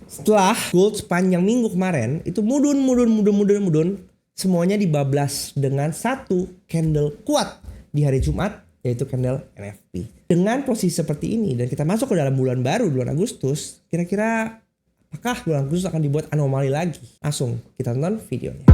Setelah gold sepanjang minggu kemarin itu mudun, semuanya dibablas dengan satu candle kuat di hari Jumat, yaitu candle NFP. Dengan posisi seperti ini dan kita masuk ke dalam bulan baru, bulan Agustus, kira-kira apakah bulan Agustus akan dibuat anomali lagi? Langsung kita tonton videonya.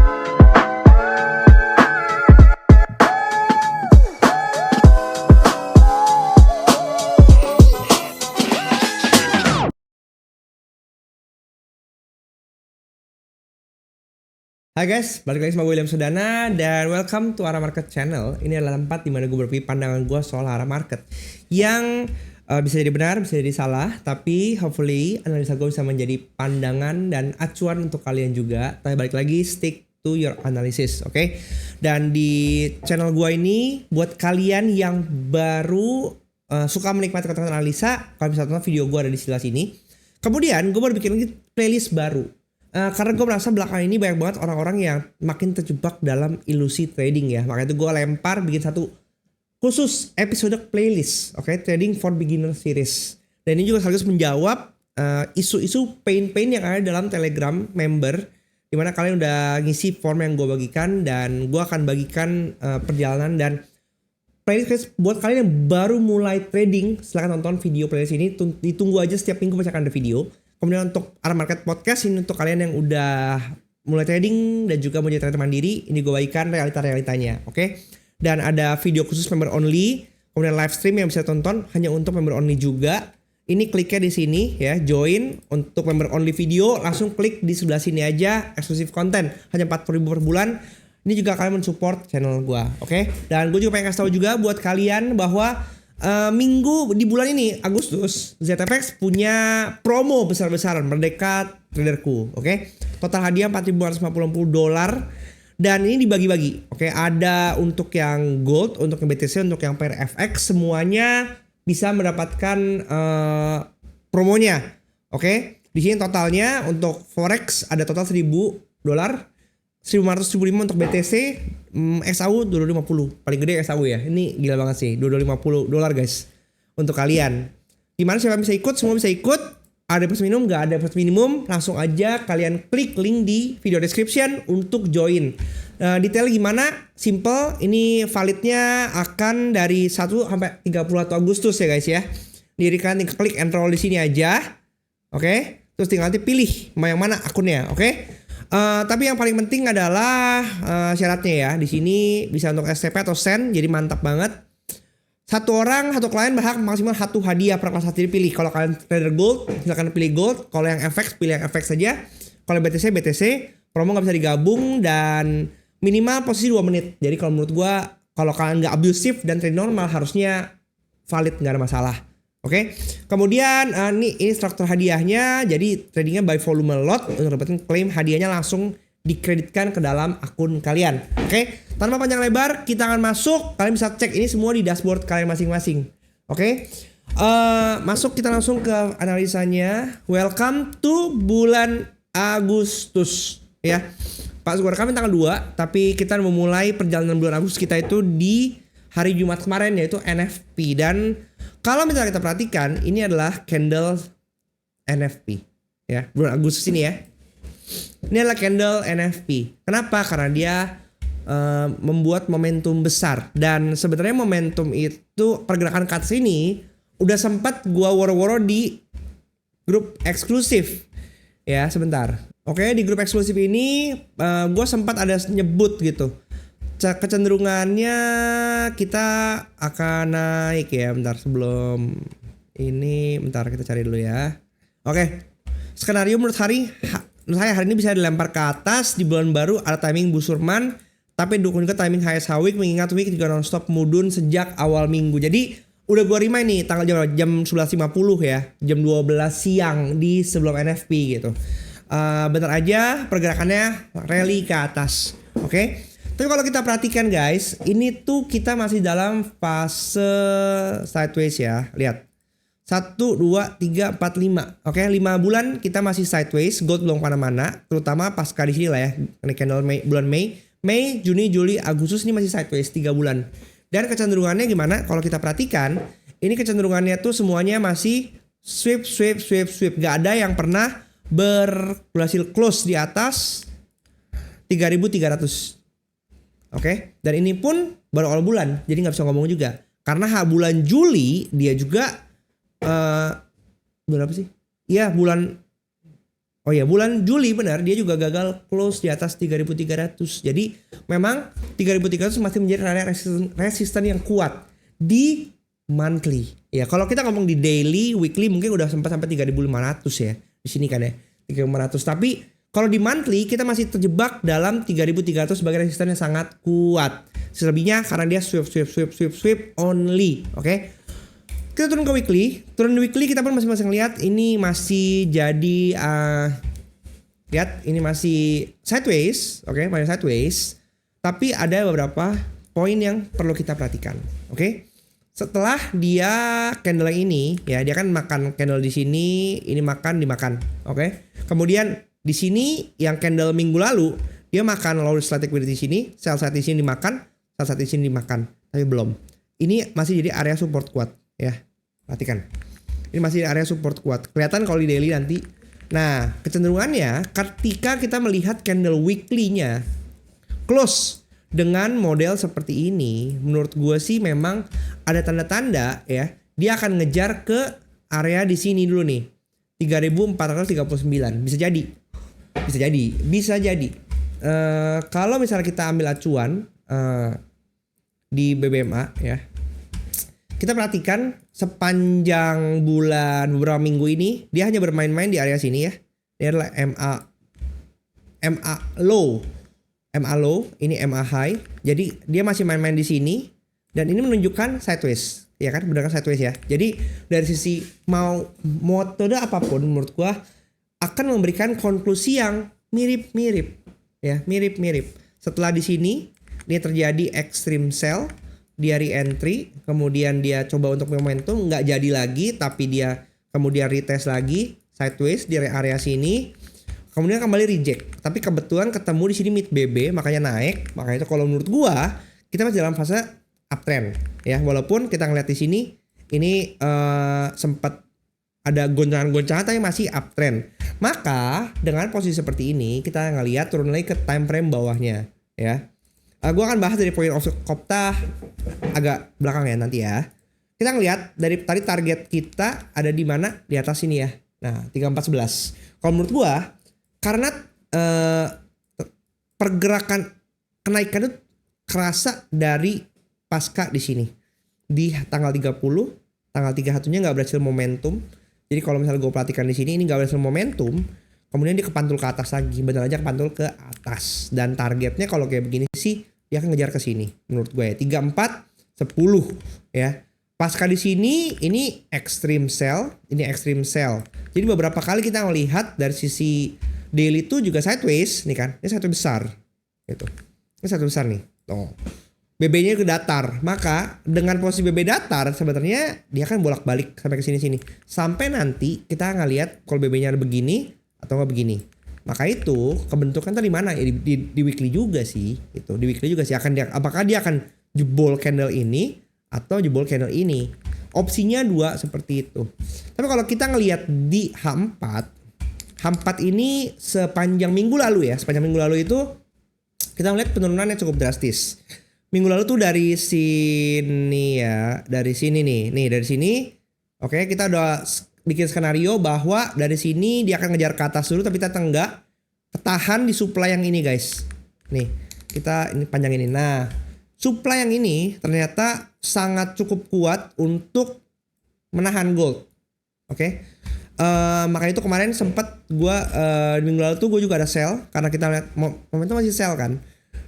Hai guys, balik lagi sama gue William Sudana dan welcome to Ara Market Channel. Ini adalah tempat dimana gue berbagi pandangan gue soal Ara Market yang bisa jadi benar, bisa jadi salah, tapi hopefully analisa gue bisa menjadi pandangan dan acuan untuk kalian juga. Tapi balik lagi, stick to your analysis, oke? Dan di channel gue ini buat kalian yang baru suka menikmati konten analisa, kalian bisa tonton video gue ada di sebelah sini. Kemudian gue baru bikin lagi playlist baru. Karena gue merasa belakangan ini banyak banget orang-orang yang makin terjebak dalam ilusi trading ya. Makanya itu gue lempar bikin satu khusus episode playlist, oke? Trading for Beginner series. Dan ini juga sekaligus menjawab isu-isu pain-pain yang ada dalam Telegram member, dimana kalian udah ngisi form yang gue bagikan dan gue akan bagikan perjalanan dan playlist buat kalian yang baru mulai trading. Silahkan tonton video playlist ini, ditunggu aja setiap minggu pasti akan ada video. Kemudian untuk Ara Market Podcast ini untuk kalian yang udah mulai trading dan juga mau jadi trader mandiri, ini gue bagikan realita-realitanya, oke? Dan ada video khusus member only, kemudian live stream yang bisa tonton hanya untuk member only juga. Ini kliknya di sini ya, join untuk member only video, langsung klik di sebelah sini aja, eksklusif konten, hanya 40.000 per bulan. Ini juga kalian mensupport channel gue, oke? Dan gue juga pengen kasih tahu juga buat kalian bahwa minggu di bulan ini Agustus ZFX punya promo besar-besaran Merdeka Traderku, oke? Total hadiah $4.450 dan ini dibagi-bagi, oke? Ada untuk yang gold, untuk yang BTC, untuk yang PRFX, semuanya bisa mendapatkan promonya, oke? Di sini totalnya untuk forex ada total $1.000, 1.500-1.500 untuk BTC, SAU $250, paling gede SAU ya. Ini gila banget sih, $250 guys untuk kalian. Gimana siapa bisa ikut? Semua bisa ikut. Ada plus minimum, nggak ada plus minimum, langsung aja kalian klik link di video description untuk join. Detail gimana? Simple. Ini validnya akan dari 1 sampai 31 Agustus ya guys ya. Jadi kalian tinggal klik enroll di sini aja, oke? Terus tinggal nanti pilih mau yang mana akunnya, oke? Tapi yang paling penting adalah syaratnya ya. Di sini bisa untuk STP atau SEN, jadi mantap banget. Satu orang, satu klien berhak maksimal satu hadiah per kelas. Jadi pilih. Kalau kalian trader gold, silakan pilih gold. Kalau yang FX, pilih yang FX saja. Kalau BTC, BTC. Promo nggak bisa digabung dan minimal posisi 2 menit. Jadi kalau menurut gua, kalau kalian nggak abusive dan trade normal, harusnya valid, nggak ada masalah. Oke, kemudian ini struktur hadiahnya, jadi tradingnya by volume lot untuk dapetin klaim hadiahnya langsung dikreditkan ke dalam akun kalian. Oke, tanpa panjang lebar kita akan masuk, kalian bisa cek ini semua di dashboard kalian masing-masing. Oke, masuk kita langsung ke analisanya. Welcome to bulan Agustus ya. Pak gue rekamin tanggal 2, tapi kita memulai perjalanan bulan Agustus kita itu di hari Jumat kemarin yaitu NFP. Dan kalau misalnya kita perhatikan, ini adalah candle NFP ya, bulan Agustus ini ya. Ini adalah candle NFP. Kenapa? Karena dia membuat momentum besar. Dan sebenarnya momentum itu, pergerakan ke atas ini udah sempat gua woro-woro di grup eksklusif ya. Sebentar. Oke, di grup eksklusif ini gua sempat ada nyebut gitu. Kecenderungannya kita akan naik ya. Bentar sebelum ini, bentar kita cari dulu ya. Oke, skenario menurut saya hari ini bisa dilempar ke atas. Di bulan baru ada timing busurman, tapi dukung juga timing HSH week, mengingat week juga nonstop mudun sejak awal minggu. Jadi udah gua remind nih tanggal jam 11.50 ya, jam 12 siang di sebelum NFP gitu. Bentar aja pergerakannya rally ke atas. Oke. Tapi kalau kita perhatikan guys, ini tuh kita masih dalam fase sideways ya. Lihat. 1, 2, 3, 4, 5. Oke, 5 bulan kita masih sideways. Gold belum kemana-mana. Terutama pasca di sini lah ya. Ini candle bulan Mei. Mei, Juni, Juli, Agustus ini masih sideways 3 bulan. Dan kecenderungannya gimana? Kalau kita perhatikan, ini kecenderungannya tuh semuanya masih sweep. Gak ada yang pernah berhasil close di atas 3.300. Oke, dan ini pun baru awal bulan, jadi nggak bisa ngomong juga. Karena bulan Juli dia juga bulan apa sih? Iya bulan Juli benar, dia juga gagal close di atas 3.300. Jadi memang 3.300 masih menjadi area resisten yang kuat di monthly. Ya kalau kita ngomong di daily, weekly mungkin udah sempat sampai 3.500 ya. Di sini kan ya 3.500. Tapi kalau di monthly kita masih terjebak dalam 3.300 sebagai resisten yang sangat kuat. Selebihnya karena dia sweep only. Oke. Kita turun ke weekly. Turun di weekly kita pun masing-masing lihat ini masih jadi lihat ini masih sideways. Oke, masih sideways. Tapi ada beberapa poin yang perlu kita perhatikan. Oke. Setelah dia candle ini ya, dia kan makan candle di sini, ini dimakan. Oke. Kemudian di sini yang candle minggu lalu dia makan lower side liquidity di sini, sell side di sini dimakan, sell side di sini dimakan, tapi belum. Ini masih jadi area support kuat ya. Perhatikan. Ini masih area support kuat. Kelihatan kalau di daily nanti. Nah, kecenderungannya ketika kita melihat candle weekly-nya close dengan model seperti ini, menurut gue sih memang ada tanda-tanda ya, dia akan ngejar ke area di sini dulu nih. 3.439 bisa jadi. Kalau misalnya kita ambil acuan di BBMA ya, kita perhatikan sepanjang bulan beberapa minggu ini dia hanya bermain-main di area sini ya. Dia adalah MA low, ini MA high. Jadi dia masih main-main di sini dan ini menunjukkan sideways. Ya kan, benar kan sideways ya. Jadi dari sisi metode apapun menurut gua akan memberikan konklusi yang mirip-mirip ya, mirip-mirip. Setelah di sini dia terjadi extreme sell, dia re-entry, kemudian dia coba untuk momentum, nggak jadi lagi, tapi dia kemudian retest lagi sideways di area sini, kemudian kembali reject. Tapi kebetulan ketemu di sini mid BB, makanya naik. Makanya itu kalau menurut gua kita masih dalam fase uptrend ya, walaupun kita ngeliat di sini ini sempat ada goncangan-goncangan tapi masih uptrend. Maka dengan posisi seperti ini kita ngelihat turun lagi ke time frame bawahnya ya. Gue akan bahas dari point of Kopta agak belakang ya nanti ya. Kita ngelihat dari tadi target kita ada di mana, di atas sini ya. Nah 3411. Kalau menurut gue karena pergerakan kenaikan itu kerasa dari pasca di sini di tanggal 30, tanggal 31-nya nggak berhasil momentum. Jadi kalau misalnya gue perhatikan di sini ini nggak berhasil momentum, kemudian dia kepantul ke atas lagi, benar aja kepantul ke atas. Dan targetnya kalau kayak begini sih dia akan ngejar ke sini menurut gue ya, 3410 ya. Pasca di sini ini extreme sell, ini extreme sell. Jadi beberapa kali kita melihat dari sisi daily itu juga sideways nih kan. Ini satu besar gitu. Ini satu besar nih. Tuh. BB-nya ke datar. Maka dengan posisi BB datar sebenarnya dia akan bolak-balik sampai ke sini-sini. Sampai nanti kita ngelihat kalau BB-nya begini atau enggak begini. Maka itu kebentukan tadi mana ya, di weekly juga sih. Itu di weekly juga sih apakah dia akan jebol candle ini atau jebol candle ini. Opsinya dua seperti itu. Tapi kalau kita ngelihat di H4 ini sepanjang minggu lalu ya, sepanjang minggu lalu itu kita melihat penurunan yang cukup drastis. Minggu lalu tuh dari sini ya, dari sini nih dari sini. Oke, kita udah bikin skenario bahwa dari sini dia akan ngejar ke atas dulu, tapi ternyata enggak, ketahan di supply yang ini guys. Nih, kita ini panjang ini. Nah, supply yang ini ternyata sangat cukup kuat untuk menahan gold. Oke. Makanya itu kemarin sempat gue minggu lalu tuh gue juga ada sell karena kita lihat momentum masih sell kan.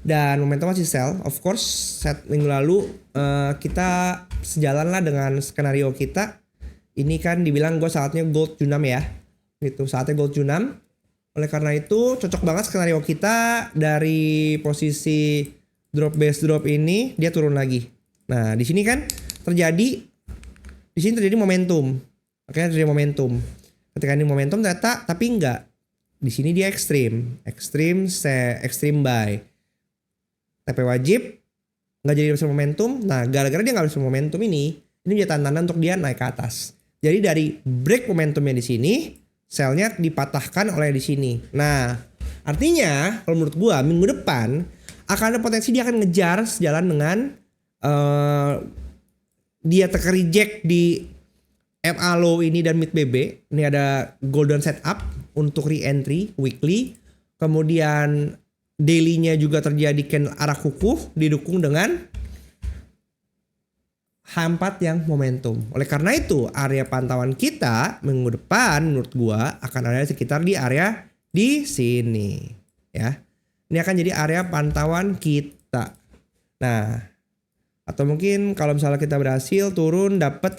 Dan momentum masih sell, of course set minggu lalu kita sejalan lah dengan skenario kita. Ini kan dibilang gue saatnya gold junam ya, gitu saatnya gold junam. Oleh karena itu cocok banget skenario kita dari posisi drop base drop ini dia turun lagi. Nah di sini kan terjadi momentum, oke terjadi momentum. Ketika ini momentum ternyata tapi enggak, di sini dia extreme buy. TP wajib nggak jadi besar momentum. Nah gara-gara dia nggak besar momentum ini jadi tanda untuk dia naik ke atas. Jadi dari break momentumnya di sini Selnya dipatahkan oleh di sini. Nah, artinya kalau menurut gua minggu depan akan ada potensi dia akan ngejar sejalan dengan dia reject di MA low ini dan mid BB. Ini ada golden setup untuk re-entry weekly. Kemudian daily-nya juga terjadi candle arah kukuh didukung dengan H4 yang momentum. Oleh karena itu, area pantauan kita minggu depan menurut gua akan ada sekitar di area di sini, ya. Ini akan jadi area pantauan kita. Nah, atau mungkin kalau misalnya kita berhasil turun dapat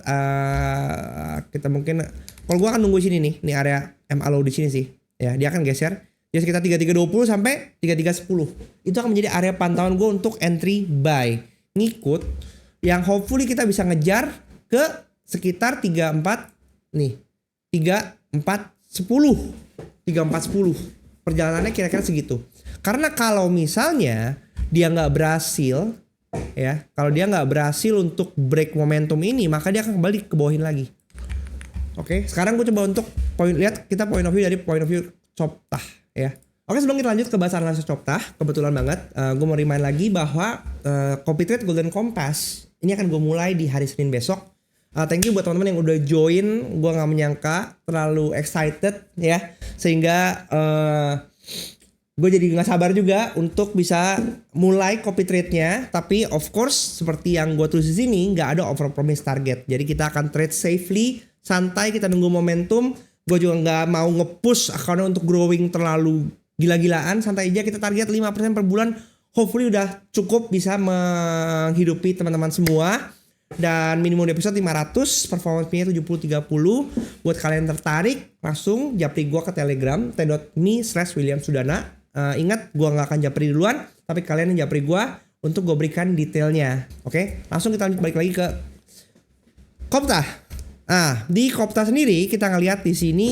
kita mungkin kalau gua akan nunggu sini nih, ini area MA low di sini sih. Ya, dia akan geser ya sekitar 3320 sampai 3310. Itu akan menjadi area pantauan gua untuk entry buy. Ngikut yang hopefully kita bisa ngejar ke sekitar 34 nih. 3410. 3410. Perjalanannya kira-kira segitu. Karena kalau misalnya dia nggak berhasil ya, kalau dia nggak berhasil untuk break momentum ini, maka dia akan kembali ke bawahin lagi. Oke, sekarang gue coba untuk lihat kita point of view dari point of view chop tah ya. Oke, sebelum kita lanjut ke bahasa analisis chop tah, kebetulan banget gue mau remind lagi bahwa Copy Trade Golden Compass ini akan gue mulai di hari Senin besok. Thank you buat teman-teman yang udah join. Gue nggak menyangka terlalu excited ya, sehingga gue jadi nggak sabar juga untuk bisa mulai copy trade-nya. Tapi of course seperti yang gue tulis di sini nggak ada over promise target. Jadi kita akan trade safely, santai, kita nunggu momentum. Gue juga nggak mau nge-push account untuk growing terlalu gila-gilaan. Santai aja, kita target 5% per bulan. Hopefully udah cukup bisa menghidupi teman-teman semua. Dan minimum episode 500, performance fee-nya 70-30. Buat kalian tertarik, langsung japri gue ke Telegram t.me/WilliamSudana. Ingat, gue gak akan japri duluan, tapi kalian yang japri gue untuk gue berikan detailnya. Oke, langsung kita balik lagi ke Kopta. Di Kopta sendiri kita ngelihat di sini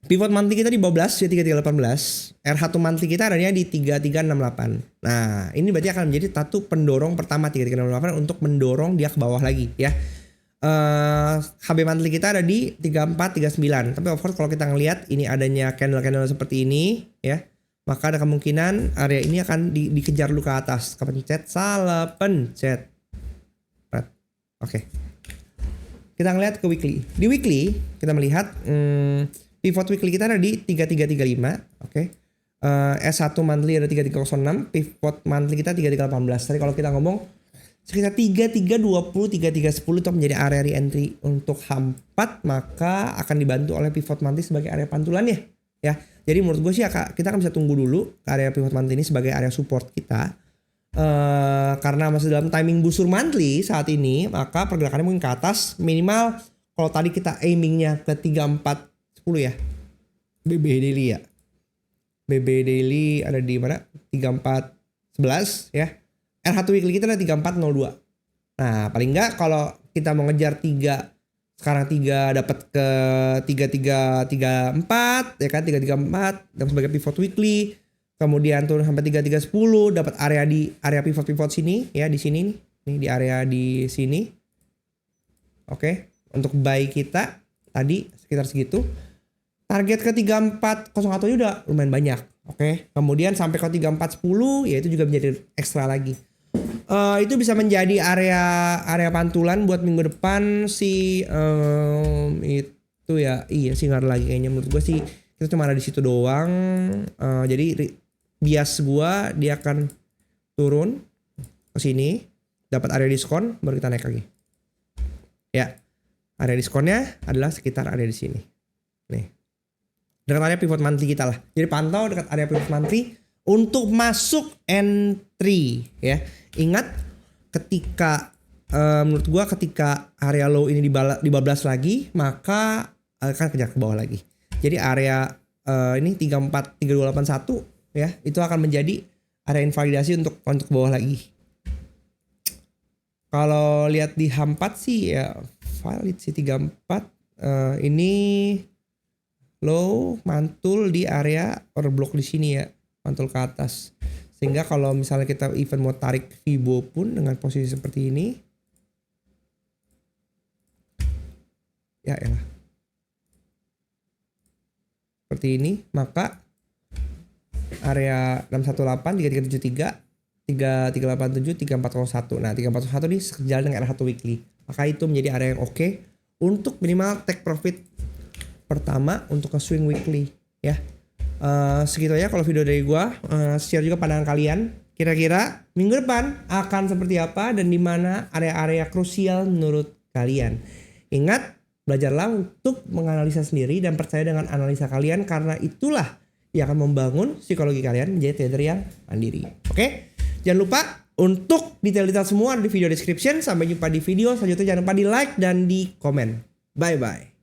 pivot monthly kita di bawah 11 ya 3318. R1 monthly kita adanya di 3368. Nah, ini berarti akan menjadi satu pendorong pertama 3368 untuk mendorong dia ke bawah lagi ya. HB monthly kita ada di 3439. Tapi of course kalau kita ngelihat ini adanya candle-candle seperti ini ya, maka ada kemungkinan area ini akan dikejar dulu ke atas. Kepencet, salah pencet. Oke. Kita ngelihat ke weekly. Di weekly kita melihat pivot weekly kita ada di 3335, oke. S1 monthly ada 3306, pivot monthly kita 3318. Tadi kalau kita ngomong sekitar 3320, 3310 itu menjadi area re-entry untuk H4, maka akan dibantu oleh pivot monthly sebagai area pantulannya ya. Jadi menurut gue sih kita akan bisa tunggu dulu ke area pivot monthly ini sebagai area support kita. Karena masih dalam timing busur monthly saat ini, maka pergerakannya mungkin ke atas minimal. Kalau tadi kita aimingnya ke 3410 ya, BB daily ya, BB daily ada di mana 3411 ya, R1 weekly kita ada 3402. Nah paling enggak kalau kita mau ngejar 3 sekarang 3 dapat ke 3334 ya kan, 334 dan sebagai pivot weekly, kemudian turun sampai 3310 dapat area di area pivot sini ya, di sini nih di area di sini. Oke, untuk buy kita tadi sekitar segitu. Target ke 3401 udah lumayan banyak. Oke. Kemudian sampai ke 3410 ya itu juga menjadi ekstra lagi. Itu bisa menjadi area pantulan buat minggu depan sih, itu ya. Iya sih nggak ada lagi kayaknya, menurut gue sih kita cuma ada di situ doang. Jadi bias gua dia akan turun ke sini, dapat area diskon, baru kita naik lagi. Ya. Area diskonnya adalah sekitar area di sini. Nih. Dekat area pivot monthly kita lah. Jadi pantau dekat area pivot monthly untuk masuk entry ya. Ingat ketika menurut gua ketika area low ini dibablas lagi, maka akan kejar ke bawah lagi. Jadi area ini 3281 ya, itu akan menjadi area invalidasi untuk ke bawah lagi. Kalau lihat di H4 sih ya valid sih 34. Ini low mantul di area order block di sini ya, mantul ke atas. Sehingga kalau misalnya kita even mau tarik Fibo pun dengan posisi seperti ini Ya elah. Seperti ini, maka area 618, 3373, 3387, 3401. Nah, 3401 ini sejalan dengan area 1 weekly. Maka itu menjadi area yang oke untuk minimal take profit pertama untuk ke swing weekly ya. Segitu aja kalau video dari gua. Share juga pandangan kalian. Kira-kira minggu depan akan seperti apa dan di mana area-area krusial menurut kalian. Ingat, belajarlah untuk menganalisa sendiri dan percaya dengan analisa kalian karena itulah yang akan membangun psikologi kalian menjadi trader yang mandiri. Oke? Jangan lupa untuk detail-detail semua di video description. Sampai jumpa di video selanjutnya. Jangan lupa di like dan di komen. Bye-bye.